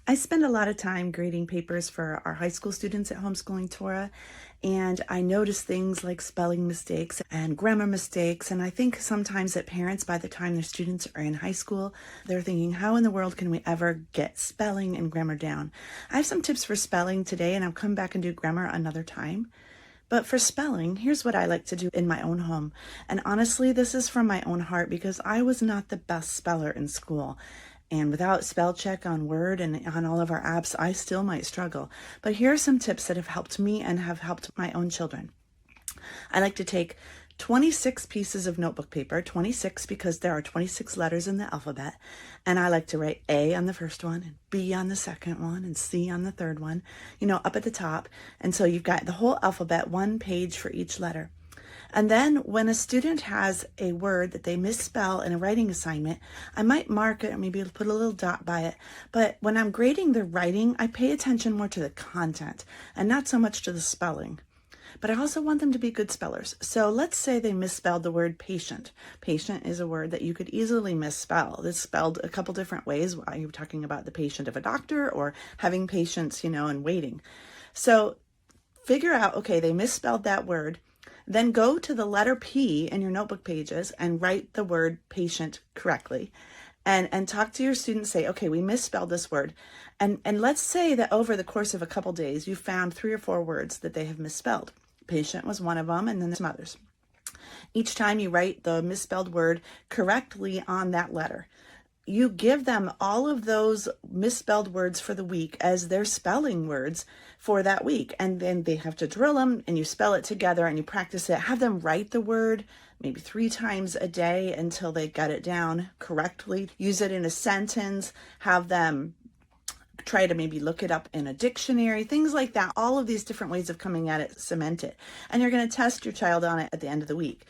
I spend a lot of time grading papers for our high school students at Homeschooling Torah, and I notice things like spelling mistakes and grammar mistakes. And I think sometimes that parents, by the time their students are in high school, they're thinking, how in the world can we ever get spelling and grammar down? I have some tips for spelling today, and I'll come back and do grammar another time. But for spelling, here's what I like to do in my own home. And honestly, this is from my own heart because I was not the best speller in school. And without spell check on Word and on all of our apps, I still might struggle. But here are some tips that have helped me and have helped my own children. I like to take 26 pieces of notebook paper, 26 because there are 26 letters in the alphabet, and I like to write A on the first one, and B on the second one, and C on the third one, up at the top. And so you've got the whole alphabet, one page for each letter. And then when a student has a word that they misspell in a writing assignment, I might mark it or maybe put a little dot by it. But when I'm grading the writing, I pay attention more to the content and not so much to the spelling. But I also want them to be good spellers. So let's say they misspelled the word patient. Patient is a word that you could easily misspell. It's spelled a couple different ways while you're talking about the patient of a doctor or having patients, and waiting. So figure out, okay, they misspelled that word. Then go to the letter P in your notebook pages and write the word patient correctly. And talk to your students, say, okay, we misspelled this word. And let's say that over the course of a couple days, you found 3 or 4 words that they have misspelled. Patient was one of them, and then there's some others. Each time you write the misspelled word correctly on that letter, you give them all of those misspelled words for the week as their spelling words for that week. And then they have to drill them, and you spell it together and you practice it. Have them write the word maybe 3 times a day until they got it down correctly. Use it in a sentence. Have them try to maybe look it up in a dictionary, things like that. All of these different ways of coming at it, cement it. And you're going to test your child on it at the end of the week.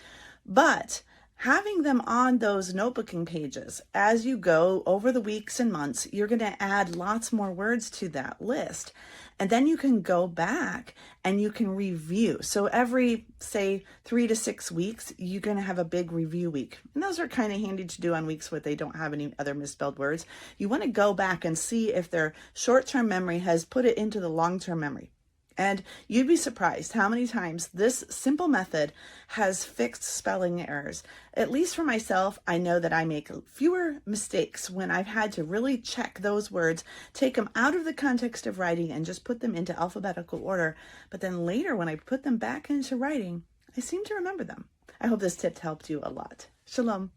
But having them on those notebooking pages as you go over the weeks and months, you're going to add lots more words to that list. And then you can go back and you can review. So every, say, 3 to 6 weeks, you're going to have a big review week. And those are kind of handy to do on weeks where they don't have any other misspelled words. You want to go back and see if their short-term memory has put it into the long-term memory. And you'd be surprised how many times this simple method has fixed spelling errors. At least for myself, I know that I make fewer mistakes when I've had to really check those words, take them out of the context of writing and just put them into alphabetical order. But then later when I put them back into writing, I seem to remember them. I hope this tip helped you a lot. Shalom.